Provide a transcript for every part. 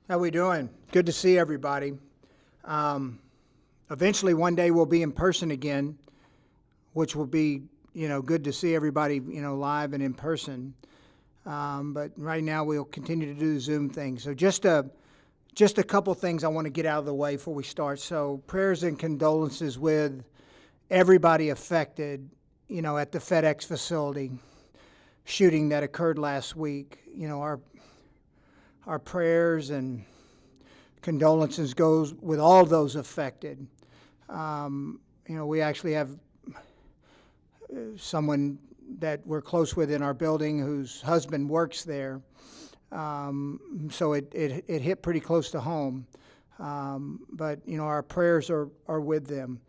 How we doing? Good to see everybody. Eventually, one day we'll be in person again, which will be, good to see everybody, live and in person. But right now we'll continue to do the Zoom thing. So just a couple things I want to get out of the way before we start. So prayers and condolences with everybody affected, at the FedEx facility shooting that occurred last week. Our prayers and condolences goes with all those affected. We actually have someone that we're close with in our building whose husband works there. So it hit pretty close to home. But our prayers are with them.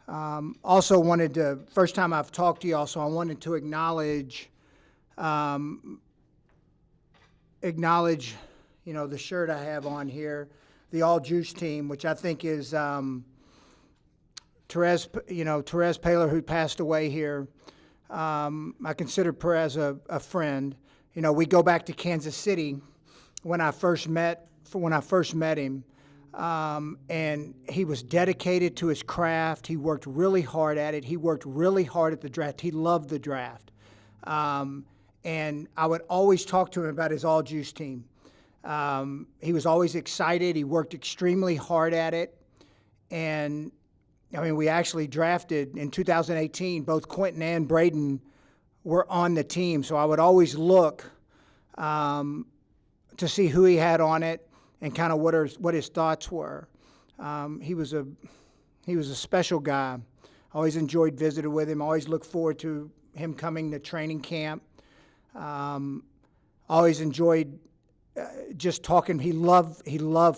Also wanted to, first time I've talked to you also, I wanted to acknowledge, the shirt I have on here, the All Juice team, which I think is Therese Paylor, who passed away here. I consider Perez a friend. We go back to Kansas City when I first met him, and he was dedicated to his craft. He worked really hard at it. He worked really hard at the draft. He loved the draft. And I would always talk to him about his All Juice team. He was always excited. He worked extremely hard at it. And, we actually drafted in 2018, both Quentin and Braden were on the team. So I would always look to see who he had on it and kind of what his thoughts were. He was a special guy. I always enjoyed visiting with him. I always looked forward to him coming to training camp. Always enjoyed just talking. He loved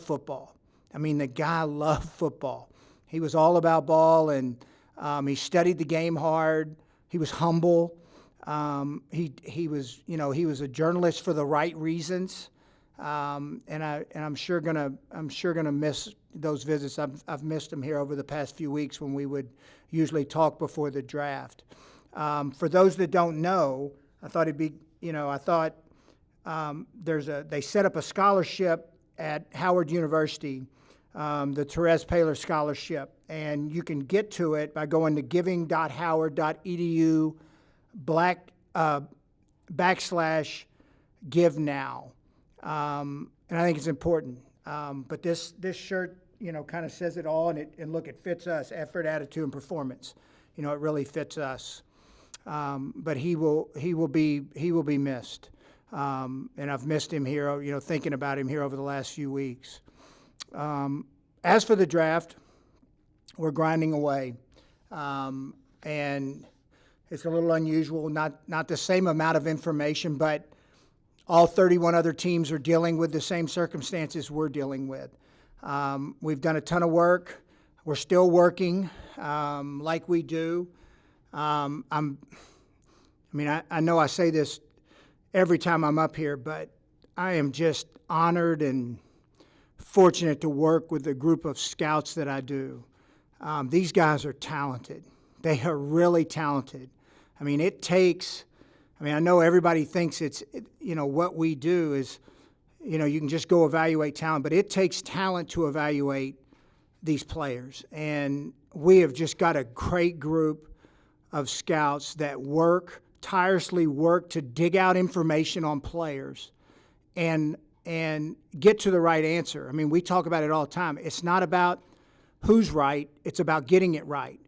football. The guy loved football. He was all about ball, and he studied the game hard. He was humble. He was a journalist for the right reasons. And I'm sure gonna miss those visits. I've missed him here over the past few weeks when we would usually talk before the draft. For those that don't know, I thought it'd be, they set up a scholarship at Howard University, the Therese Paylor Scholarship, and you can get to it by going to giving.howard.edu/give now. And I think it's important. But this shirt, kind of says it all, and look, it fits us: effort, attitude, and performance. It really fits us. But he will be missed. And I've missed him here, thinking about him here over the last few weeks. As for the draft, we're grinding away. And it's a little unusual, not the same amount of information, but all 31 other teams are dealing with the same circumstances we're dealing with. We've done a ton of work. We're still working like we do. I know I say this every time I'm up here, but I am just honored and fortunate to work with the group of scouts that I do. These guys are talented. They are really talented. It takes, I know everybody thinks it's, what we do is, you can just go evaluate talent, but it takes talent to evaluate these players. And we have just got a great group of scouts that tirelessly work to dig out information on players and get to the right answer. We talk about it all the time. It's not about who's right. It's about getting it right.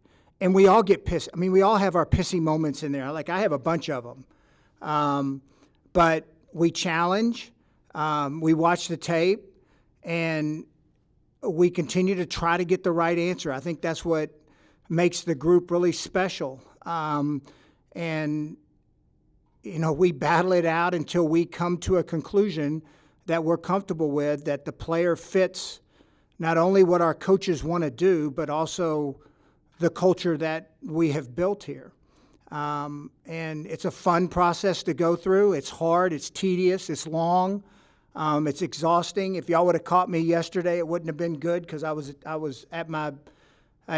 And we all get pissed. We all have our pissy moments in there. Like, I have a bunch of them. But we challenge, we watch the tape, and we continue to try to get the right answer. I think that's what makes the group really special. And we battle it out until we come to a conclusion that we're comfortable with, that the player fits not only what our coaches want to do, but also the culture that we have built here. And it's a fun process to go through. It's hard, it's tedious, it's long, it's exhausting. If y'all would have caught me yesterday, it wouldn't have been good, because I'd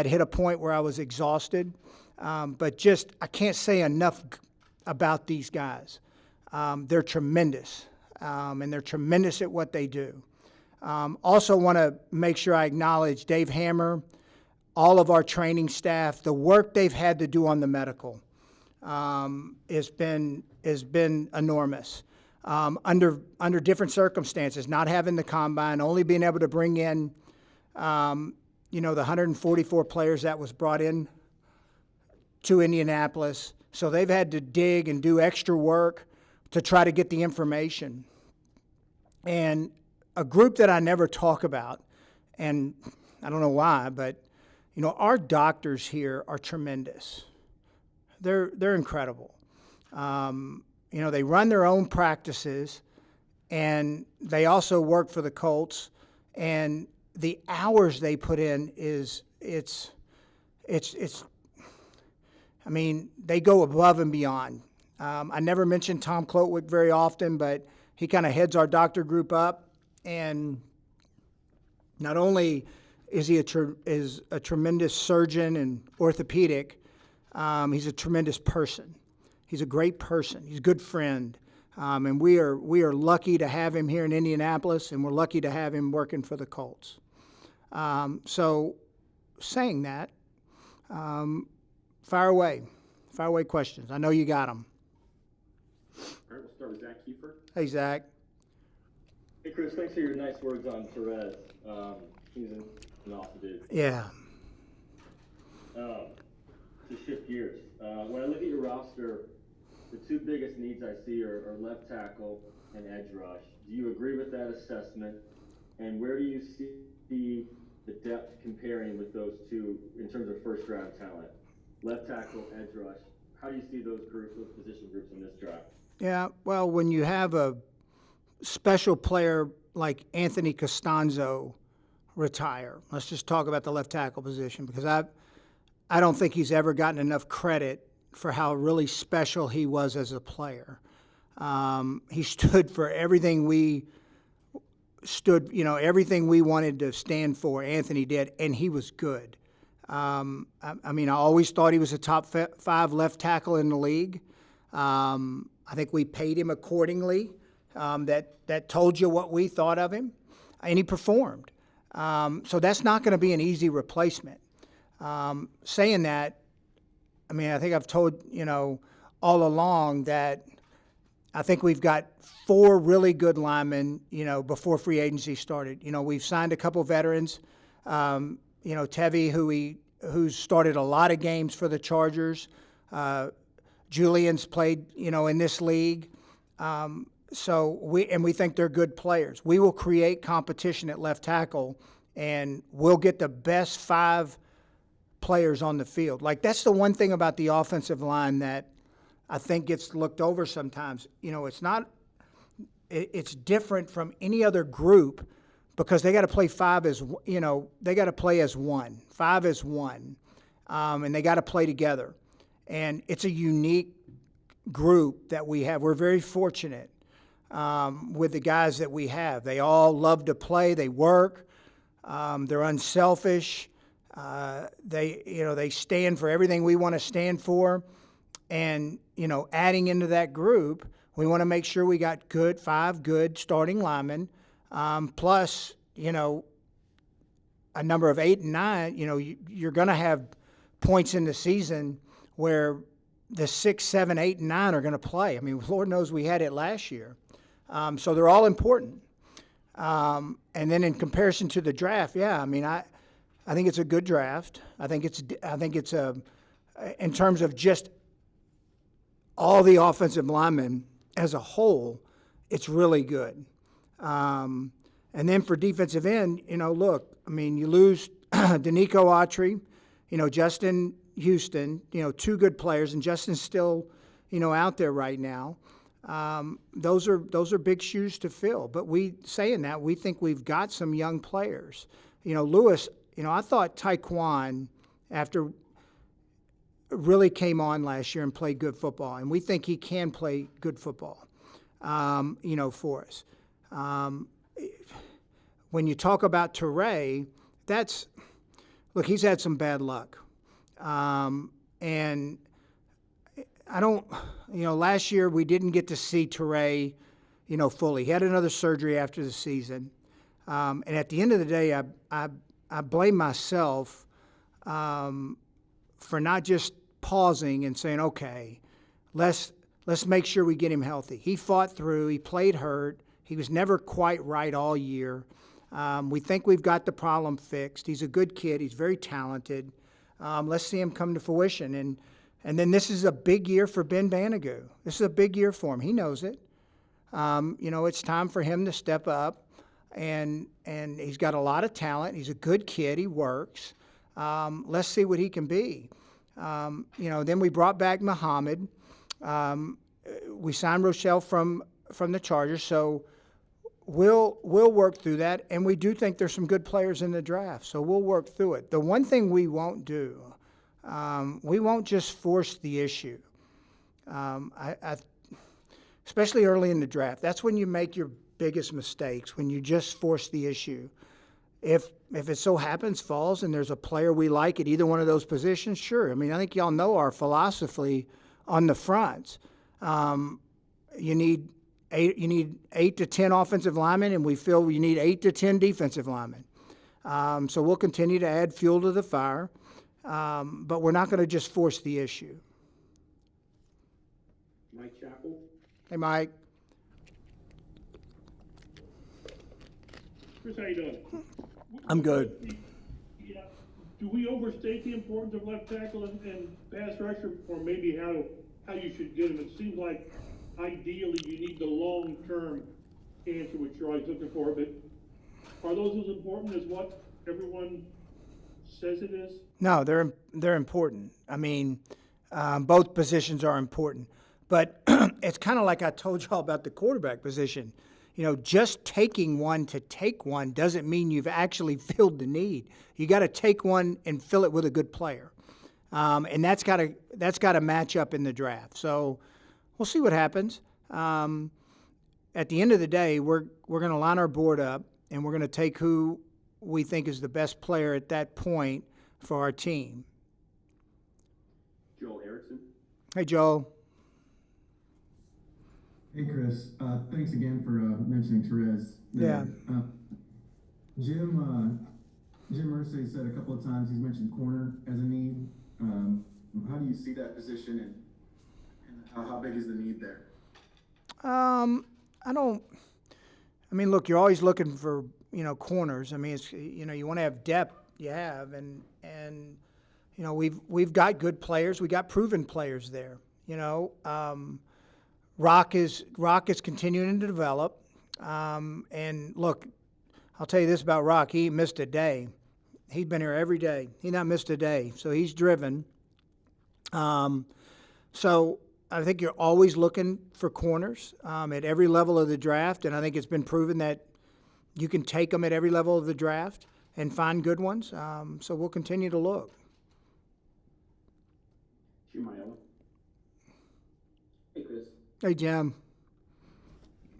hit a point where I was exhausted. But I can't say enough about these guys. They're tremendous, and they're tremendous at what they do. Also want to make sure I acknowledge Dave Hammer, all of our training staff, the work they've had to do on the medical has been enormous. Under different circumstances, not having the combine, only being able to bring in, the 144 players that was brought in to Indianapolis. So they've had to dig and do extra work to try to get the information. And a group that I never talk about, and I don't know why, but our doctors here are tremendous. They're incredible. They run their own practices, and they also work for the Colts. And the hours they put in they go above and beyond. I never mention Tom Klotwick very often, but he kind of heads our doctor group up. And not only is he a tremendous surgeon and orthopedic, he's a tremendous person. He's a great person. He's a good friend. And we are lucky to have him here in Indianapolis, and we're lucky to have him working for the Colts. So saying that, fire away questions. I know you got them. All right, we'll start with Zach Kiefer. Hey, Zach. Hey, Chris, thanks for your nice words on Perez. He's an awesome dude. Yeah. To shift gears, when I look at your roster, the two biggest needs I see are left tackle and edge rush. Do you agree with that assessment? And where do you see the depth comparing with those two in terms of first-round talent? Left tackle, edge rush. How do you see those position groups in this draft? Yeah, well, when you have a special player like Anthony Costanzo retire, let's just talk about the left tackle position, because I don't think he's ever gotten enough credit for how really special he was as a player. He stood for everything everything we wanted to stand for, Anthony did, and he was good. I always thought he was a top 5 left tackle in the league. I think we paid him accordingly. That told you what we thought of him, and he performed. So that's not going to be an easy replacement. Saying that, I think I've told, all along that I think we've got 4 really good linemen, before free agency started. We've signed a couple veterans, Tevy, who's started a lot of games for the Chargers. Julian's played, in this league. So we think they're good players. We will create competition at left tackle, and we'll get the best 5 players on the field. Like, that's the one thing about the offensive line that I think gets looked over sometimes. It's different from any other group because they got to play 5 as, they got to play as one, 5 as one, and they got to play together. And it's a unique group that we have. We're very fortunate with the guys that we have. They all love to play. They work. They're unselfish. They stand for everything we want to stand for. And, adding into that group, we want to make sure we got 5 good starting linemen, plus, a number of 8 and 9. You're going to have points in the season where the 6, 7, 8, and 9 are going to play. Lord knows we had it last year. So they're all important. And then in comparison to the draft, I think it's a good draft. I think it's in terms of just all the offensive linemen as a whole, it's really good. And then for defensive end, you lose Danico Autry, Justin Houston, 2 good players, and Justin's still, out there right now. Those are big shoes to fill. But we think we've got some young players. Lewis, I thought Taekwon, after really came on last year and played good football, and we think he can play good football, for us. When you talk about Teray, he's had some bad luck. And I don't, last year we didn't get to see Teray, fully. He had another surgery after the season. And at the end of the day, I blame myself for not just pausing and saying, okay, let's make sure we get him healthy. He fought through. He played hurt. He was never quite right all year. We think we've got the problem fixed. He's a good kid. He's very talented. Let's see him come to fruition. And then this is a big year for Ben Banigou. This is a big year for him. He knows it. It's time for him to step up, and he's got a lot of talent. He's a good kid. He works. Let's see what he can be. Then we brought back Muhammad. We signed Rochelle from the Chargers, so we'll work through that. And we do think there's some good players in the draft, so we'll work through it. The one thing we won't do, we won't just force the issue. Especially early in the draft, that's when you make your biggest mistakes, when you just force the issue. If it so happens falls and there's a player we like at either one of those positions, sure. I mean, I think y'all know our philosophy on the fronts. You need 8 to 10 offensive linemen, and we feel you need 8 to 10 defensive linemen. So we'll continue to add fuel to the fire, but we're not going to just force the issue. Mike Chappell. Hey, Mike. Chris, how you doing? I'm good. Yeah. Do we overstate the importance of left tackle and pass rusher, or maybe how you should get him? It seems like ideally you need the long-term answer, which you're always looking for, but are those as important as what everyone says it is? No, they're important. I mean, both positions are important. But it's kind of like I told y'all about the quarterback position. Just taking one to take one doesn't mean you've actually filled the need. You got to take one and fill it with a good player, and that's got to match up in the draft. So we'll see what happens. At the end of the day, we're going to line our board up, and we're going to take who we think is the best player at that point for our team. Joel Erickson. Hey, Joel. Hey, Chris. Thanks again for mentioning Therese. Yeah. Jim Irsay said a couple of times he's mentioned corner as a need. How do you see that position, and how big is the need there? Look, you're always looking for, corners. I mean, it's, you want to have depth, you have, and we've got good players. We got proven players there, Rock is continuing to develop, and look, I'll tell you this about Rock: he missed a day. He's been here every day. He not missed a day, so he's driven. So I think you're always looking for corners at every level of the draft, and I think it's been proven that you can take them at every level of the draft and find good ones. So we'll continue to look. Jim Aiello. Hey, Chris. Hey, Jim.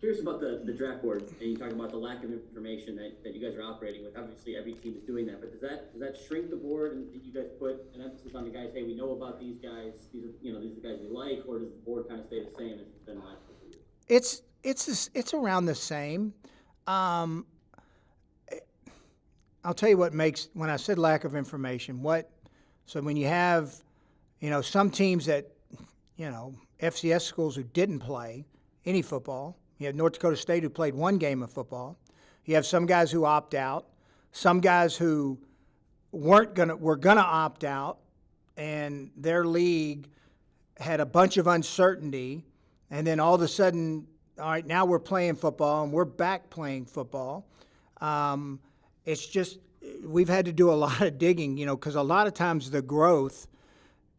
Curious about the draft board, and you talk about the lack of information that you guys are operating with. Obviously, every team is doing that, but does that shrink the board, and do you guys put an emphasis on the guys? Hey, we know about these guys. These are the guys we like, or does the board kind of stay the same as it's been the last couple of years? It's around the same. I'll tell you what makes, when I said lack of information, so when you have, some teams that, FCS schools who didn't play any football. You have North Dakota State who played one game of football. You have some guys who opt out, some guys who were gonna opt out, and their league had a bunch of uncertainty, and then all of a sudden, all right, now we're playing football and we're back playing football. It's just we've had to do a lot of digging, because a lot of times the growth,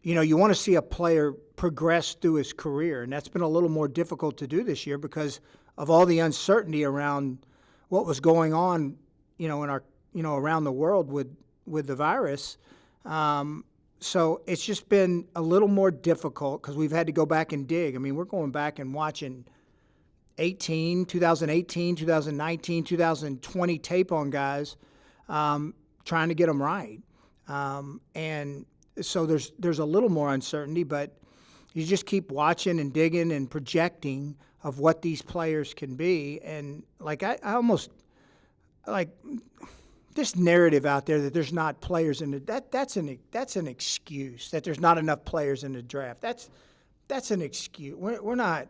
you want to see a player progress through his career, and that's been a little more difficult to do this year because of all the uncertainty around what was going on, in our, around the world with the virus. So it's just been a little more difficult because we've had to go back and dig. I mean, we're going back and watching 2018, 2019, 2020 tape on guys, trying to get them right. And so there's a little more uncertainty, but you just keep watching and digging and projecting of what these players can be. And like I like this narrative out there that there's not players in the that's an excuse that there's not enough players in the draft. That's an excuse. We're not.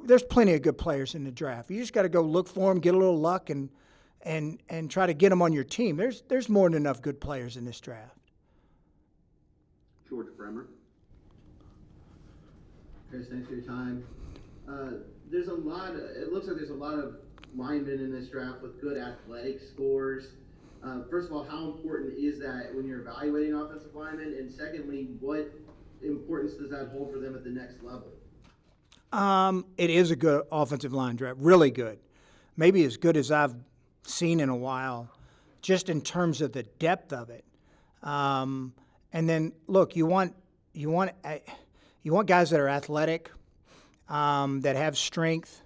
There's plenty of good players in the draft. You just got to go look for them, get a little luck, and try to get them on your team. There's more than enough good players in this draft. George Bremer. Chris, thanks for your time. There's a lot. It looks like there's a lot of linemen in this draft with good athletic scores. First of all, how important is that when you're evaluating offensive linemen? And secondly, what importance does that hold for them at the next level? It is a good offensive line draft, really good. Maybe as good as I've seen in a while, just in terms of the depth of it. And then, look, you want guys that are athletic, that have strength,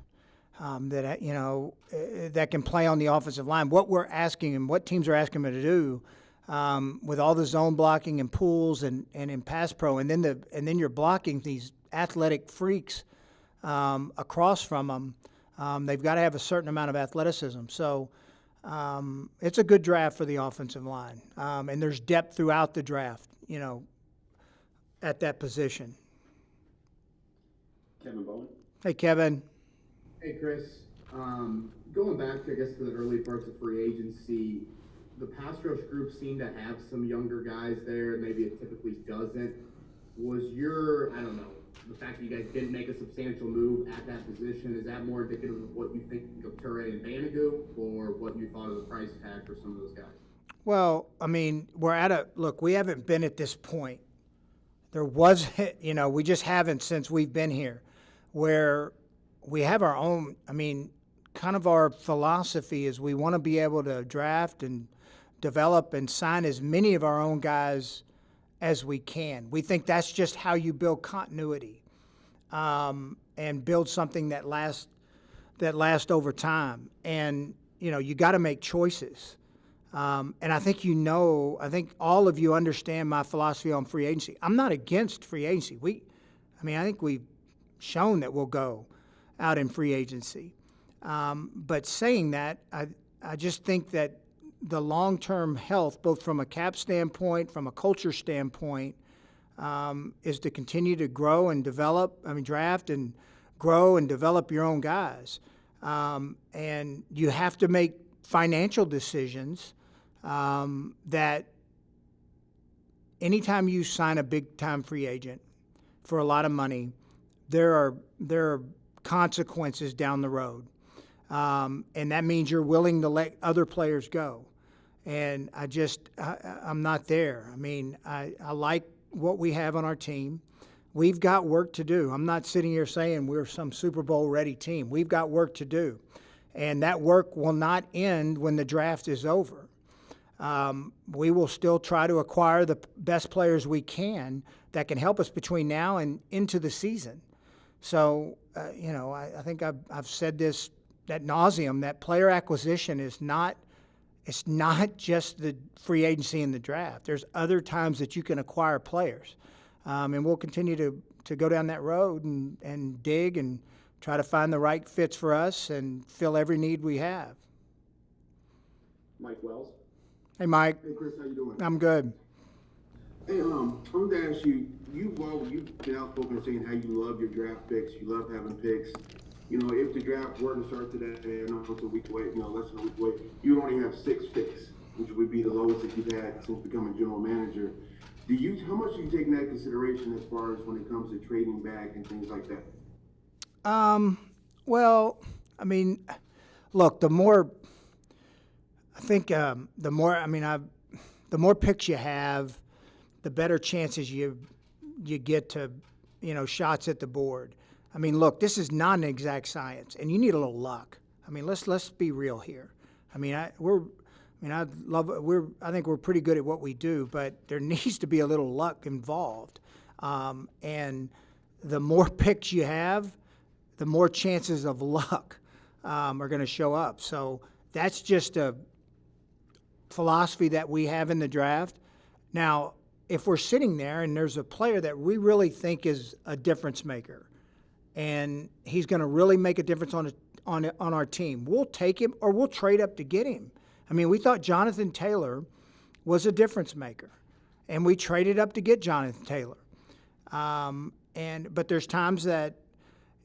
that can play on the offensive line. What we're asking and what teams are asking them to do, with all the zone blocking and pools and in pass pro, and then you're blocking these athletic freaks across from them. They've got to have a certain amount of athleticism. So it's a good draft for the offensive line, and there's depth throughout the draft. At that position. Kevin Bowen. Hey, Kevin. Hey, Chris. Going back, I guess, to the early parts of free agency, the pass rush group seemed to have some younger guys there. Maybe it typically doesn't. Was the fact that you guys didn't make a substantial move at that position, is that more indicative of what you think of Toure and Banigou, or what you thought of the price tag for some of those guys? Well, I mean, we haven't been at this point. There was, we just haven't since we've been here, where we have our own, kind of our philosophy is we want to be able to draft and develop and sign as many of our own guys as we can. We think that's just how you build continuity, and build something that lasts over time. And, you got to make choices. And I think I think all of you understand my philosophy on free agency. I'm not against free agency. I think we've shown that we'll go out in free agency. But saying that, I just think that the long-term health, both from a cap standpoint, from a culture standpoint, is to continue to grow and develop, draft and grow and develop your own guys. And you have to make financial decisions that anytime you sign a big-time free agent for a lot of money, there are consequences down the road. And that means you're willing to let other players go. And I'm not there. I like what we have on our team. We've got work to do. I'm not sitting here saying we're some Super Bowl ready team. We've got work to do. And that work will not end when the draft is over. We will still try to acquire the best players we can that can help us between now and into the season. So, I think I've said this ad nauseum, that player acquisition is not just the free agency and the draft. There's other times that you can acquire players. And we'll continue to go down that road and dig and try to find the right fits for us and fill every need we have. Mike Wells. Hey, Mike. Hey, Chris, how you doing? I'm good. Hey, I wanted to ask you, you've been outspoken saying how you love your draft picks, you love having picks. If the draft were to start today, I know it's a week away, less than a week away, you would only have 6 picks, which would be the lowest that you've had since becoming general manager. How much do you take in that consideration as far as when it comes to trading back and things like that? Look, the more picks you have, the better chances you get to, shots at the board. Look, this is not an exact science, and you need a little luck. Let's be real here. I think we're pretty good at what we do, but there needs to be a little luck involved. And the more picks you have, the more chances of luck are going to show up. So that's just a philosophy that we have in the draft. Now, if we're sitting there and there's a player that we really think is a difference maker, and he's going to really make a difference on our team. We'll take him or we'll trade up to get him. I mean, we thought Jonathan Taylor was a difference maker, and we traded up to get Jonathan Taylor. But there's times that,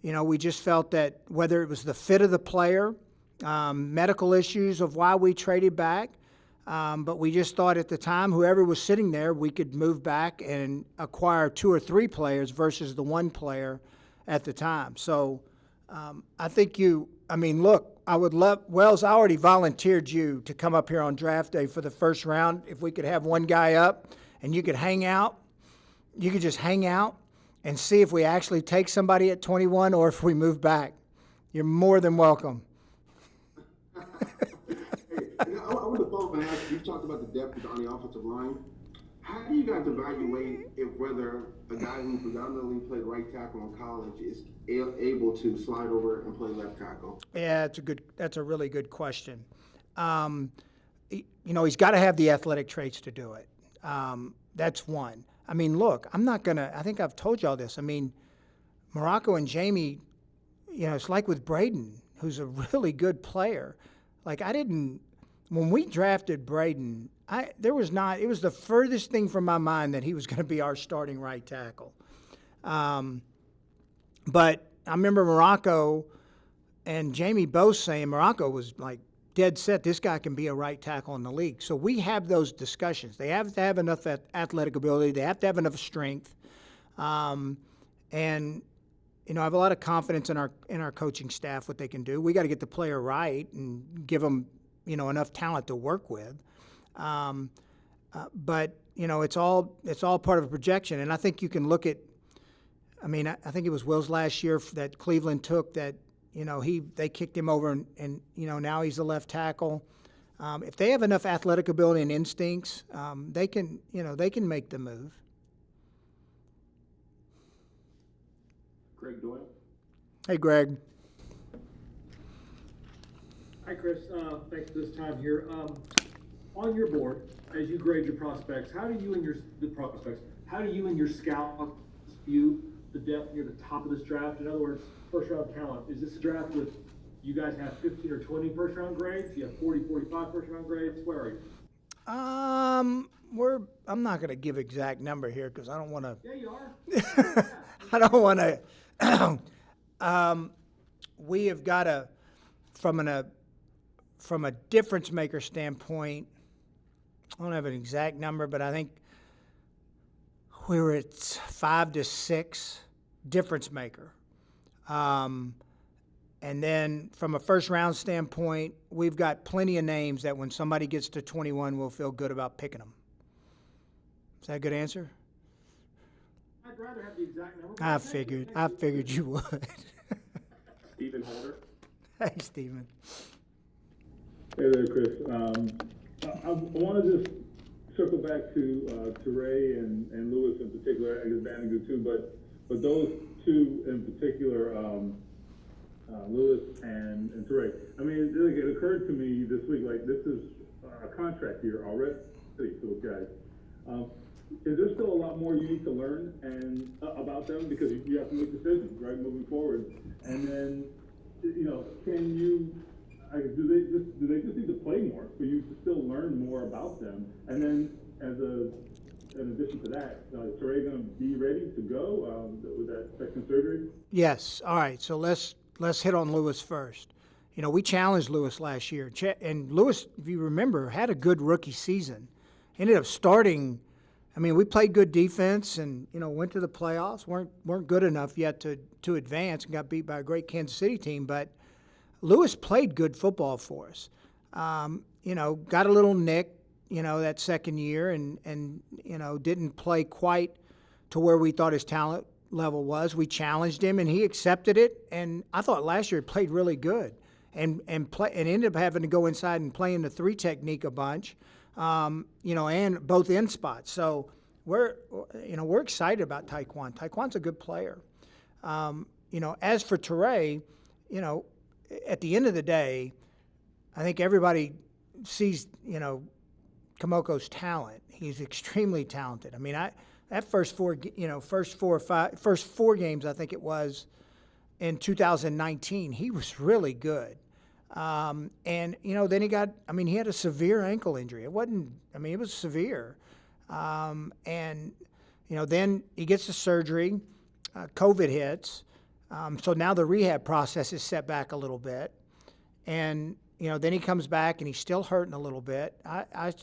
we just felt that whether it was the fit of the player, medical issues of why we traded back, but we just thought at the time, whoever was sitting there, we could move back and acquire 2 or 3 players versus the 1 player at the time. So I think look, I would love, Wells, I already volunteered you to come up here on draft day for the first round. If we could have one guy up and you could hang out, you could just hang out and see if we actually take somebody at 21 or if we move back. You're more than welcome. I want to follow up and ask, you've talked about the depth on the offensive line. How do you guys evaluate whether a guy who predominantly played right tackle in college is able to slide over and play left tackle? Yeah, that's a really good question. He's got to have the athletic traits to do it. That's one. I mean, look, I think I've told y'all this. I mean, Morocco and Jamie, it's like with Braden, who's a really good player. Like, when we drafted Braden, it was the furthest thing from my mind that he was going to be our starting right tackle. But I remember Morocco and Jamie both saying Morocco was like dead set, this guy can be a right tackle in the league. So we have those discussions. They have to have enough athletic ability. They have to have enough strength. And I have a lot of confidence in our coaching staff, what they can do. We got to get the player right and give them, enough talent to work with. But it's all part of a projection. And I think you can look at, I think it was Will's last year that Cleveland took that, they kicked him over and now he's the left tackle. If they have enough athletic ability and instincts, they can make the move. Greg Doyle. Hey, Greg. Hi, Chris. Thanks for this time here. On your board, as you grade your prospects, how do you and your scouts view the depth near the top of this draft? In other words, first-round talent. Is this a draft with you guys have 15 or 20 first-round grades? You have 40, 45 first-round grades? Where are you? I'm not going to give exact number here because I don't want to. Yeah, you are. I don't want to. We have got from a difference maker standpoint, I don't have an exact number, but I think we were at 5 to 6 difference maker. And then from a first round standpoint, we've got plenty of names that when somebody gets to 21, we'll feel good about picking them. Is that a good answer? I'd rather have the exact number. I figured you would. Stephen Holder. Hey, Stephen. Hey there, Chris. I want to just circle back to Ray and Lewis in particular. I guess Banniger too, but those two in particular, Lewis and Teray. I mean, it occurred to me this week, like this is a contract year already for those guys. Is there still a lot more you need to learn and about them because you have to make decisions, right, moving forward? And then, can you? Do they just need to play more for you to still learn more about them? And then, in addition to that, is Teray going to be ready to go with that second surgery? Yes. All right. So let's hit on Lewis first. We challenged Lewis last year, and Lewis, if you remember, had a good rookie season. Ended up starting. We played good defense and went to the playoffs. weren't good enough yet to advance and got beat by a great Kansas City team, but Lewis played good football for us. Got a little nick, that second year and didn't play quite to where we thought his talent level was. We challenged him and he accepted it. And I thought last year he played really good and ended up having to go inside and play in the 3 technique a bunch, and both end spots. So we're excited about Taekwon. Taekwon's a good player. As for Teray, at the end of the day, I think everybody sees, Kamoko's talent. He's extremely talented. That first 4 games, I think it was, in 2019. He was really good. And, you know, then he had a severe ankle injury. It was severe. And, you know, then he gets the surgery, COVID hits. So now the rehab process is set back a little bit. And, you know, then he comes back and he's still hurting a little bit. I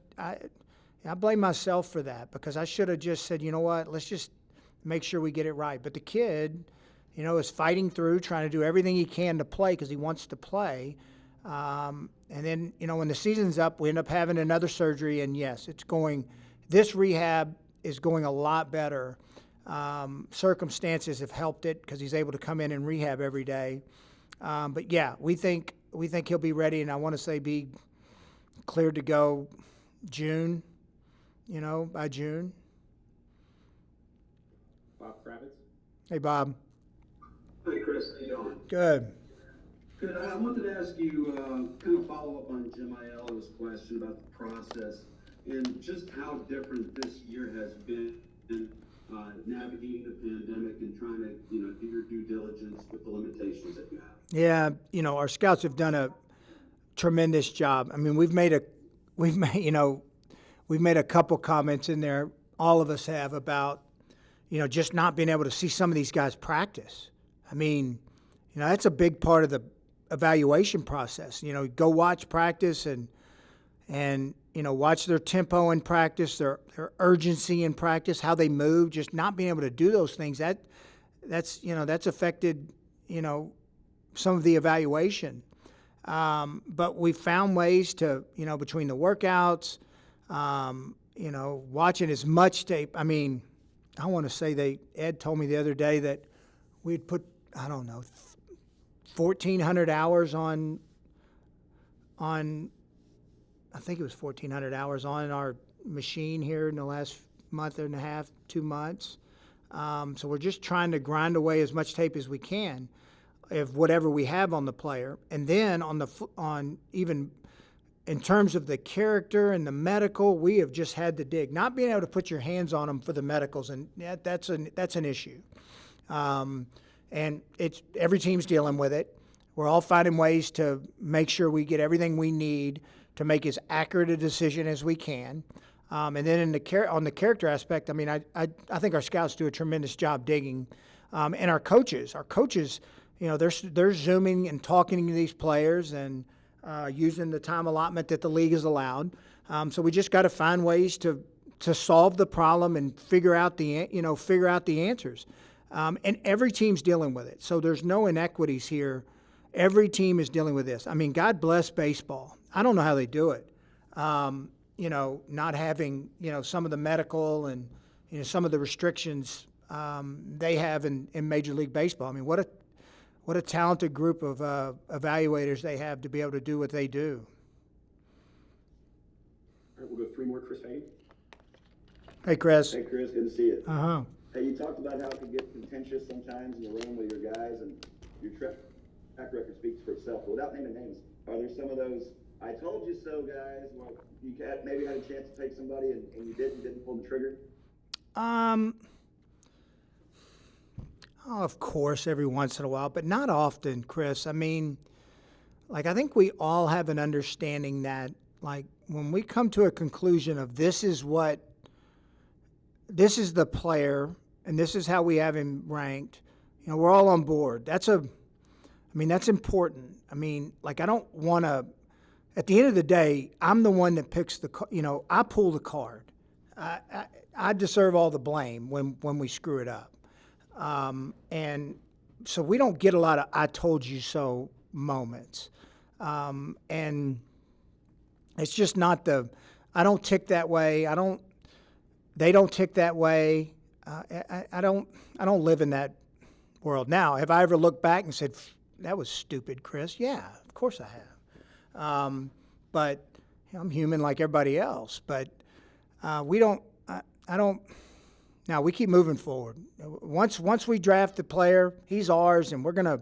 blame myself for that because I should have just said, you know what, let's just make sure we get it right. But the kid, you know, is fighting through, trying to do everything he can to play because he wants to play. And then, you know, when the season's up, we end up having another surgery. And yes, this rehab is going a lot better. Circumstances have helped it because he's able to come in and rehab every day. But yeah, we think he'll be ready, and I want to say be cleared to go June, you know, by June. Bob Kravitz. Hey, Bob. Hi, Chris. How you doing? Good. Good. I wanted to ask you, kind of follow up on Jim Aiello's question about the process and just how different this year has been navigating the pandemic and trying to, you know, do your due diligence with the limitations that you have. Yeah, you know, our scouts have done a tremendous job. I mean, we've made a couple comments in there. All of us have about, you know, just not being able to see some of these guys practice. I mean, you know, that's a big part of the evaluation process. You know, go watch practice and you know, watch their tempo in practice, their urgency in practice, how they move. Just not being able to do those things, that's affected, you know, some of the evaluation. But we found ways to, you know, between the workouts, you know, watching as much tape. I mean, I want to say Ed told me the other day that we'd put, I don't know, 1,400 hours on I think it was 1,400 hours on our machine here in the last month and a half, 2 months. So we're just trying to grind away as much tape as we can of whatever we have on the player. And then on even in terms of the character and the medical, we have just had to dig. Not being able to put your hands on them for the medicals, and that's an issue. And every team's dealing with it. We're all finding ways to make sure we get everything we need to make as accurate a decision as we can. And then on the character aspect, I mean, I think our scouts do a tremendous job digging. And our coaches, you know, they're Zooming and talking to these players and using the time allotment that the league has allowed. So we just got to find ways to solve the problem and figure out the answers. And every team's dealing with it. So there's no inequities here. Every team is dealing with this. I mean, God bless baseball. I don't know how they do it. You know, not having, you know, some of the medical and, you know, some of the restrictions they have in Major League Baseball. I mean, what a talented group of evaluators they have to be able to do what they do. All right, we'll go 3 more. Chris Hayden. Hey, Chris. Hey, Chris. Good to see you. Uh-huh. Hey, you talked about how it could get contentious sometimes in the room with your guys, and your track record speaks for itself. But without naming names, are there some of those "I told you so" guys? Well, you maybe had a chance to take somebody and you didn't pull the trigger. Of course, every once in a while, but not often, Chris. I mean, like, I think we all have an understanding that, like, when we come to a conclusion of this is the player and this is how we have him ranked, you know, we're all on board. That's important. I mean, like, I don't want to, at the end of the day, I'm the one that picks I pull the card. I deserve all the blame when we screw it up. And so we don't get a lot of "I told you so" moments. And it's just not I don't tick that way. They don't tick that way. I don't live in that world. Now, have I ever looked back and said, "That was stupid, Chris"? Yeah, of course I have. But you know, I'm human like everybody else. But we don't. I don't. Now we keep moving forward. Once we draft the player, he's ours, and we're gonna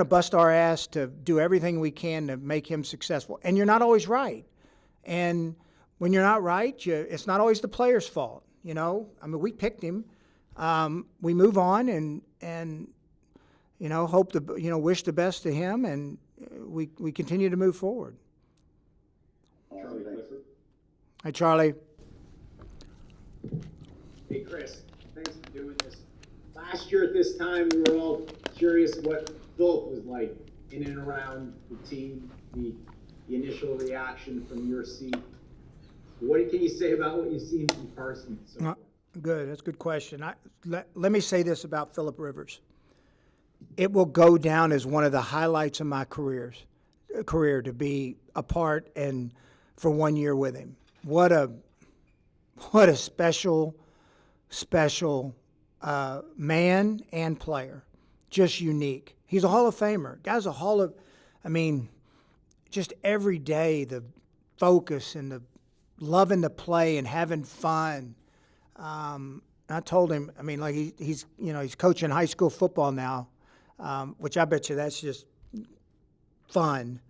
bust our ass to do everything we can to make him successful. And you're not always right. And when you're not right, it's not always the player's fault. You know, I mean, we picked him. We move on, and you wish the best to him, and we continue to move forward. Charlie Clifford. Hi, Charlie. Hey, Chris, thanks for doing this. Last year at this time, we were all curious what Philip was like in and around the team, the initial reaction from your seat. What can you say about what you've seen from Carson so far? Good. That's a good question. Let me say this about Philip Rivers. It will go down as one of the highlights of my career to be a part and for 1 year with him. What a special man and player. Just unique. He's a Hall of Famer. Guy's just every day the focus and the loving to play and having fun. I told him, he's coaching high school football now, which I bet you that's just fun,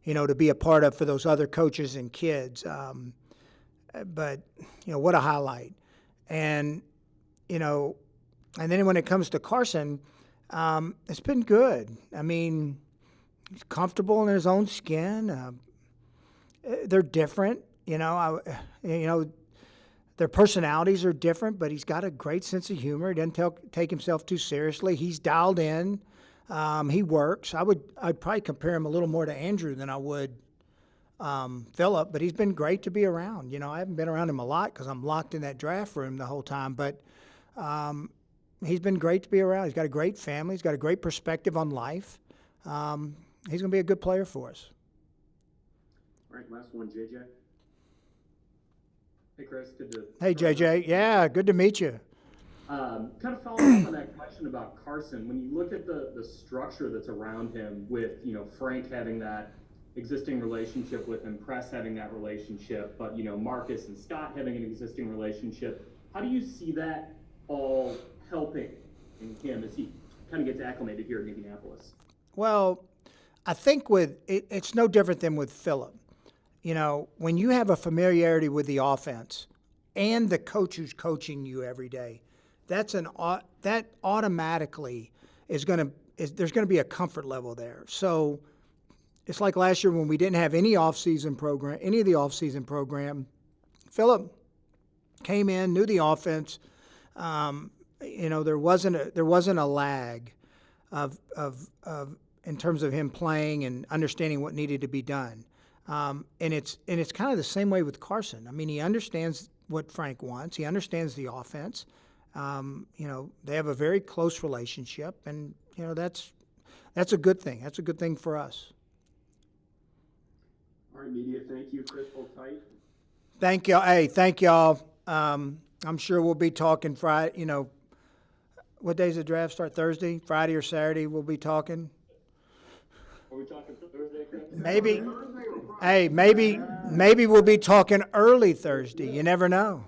to be a part of for those other coaches and kids. But what a highlight. And then when it comes to Carson, it's been good. He's comfortable in his own skin. They're different, their personalities are different, but he's got a great sense of humor. He doesn't take himself too seriously. He's dialed in. He works. I'd probably compare him a little more to Andrew than I would Philip, but he's been great to be around. I haven't been around him a lot because I'm locked in that draft room the whole time, but he's been great to be around. He's got a great family. He's got a great perspective on life. He's going to be a good player for us. All right, last one, JJ. Hey, Chris. Hey, JJ. Yeah, good to meet you. Kind of following up on that question about Carson, when you look at the structure that's around him with, Frank having that existing relationship with him, Press having that relationship, but, Marcus and Scott having an existing relationship, how do you see that all helping him as he kind of gets acclimated here in Indianapolis? Well, I think it's no different than with Philip. When you have a familiarity with the offense and the coach who's coaching you every day, that automatically there's going to be a comfort level there. So it's like last year when we didn't have any of the off-season program. Philip came in, knew the offense. There wasn't a lag of in terms of him playing and understanding what needed to be done. And it's kind of the same way with Carson. He understands what Frank wants. He understands the offense. They have a very close relationship, and that's a good thing. That's a good thing for us. All right, media. Thank you, Chris. Hold tight. Thank y'all. Hey, thank y'all. I'm sure we'll be talking Friday. What days the draft start? Thursday, Friday, or Saturday? We'll be talking. Are we talking Thursday, Chris? Maybe. Hey, maybe we'll be talking early Thursday. You never know.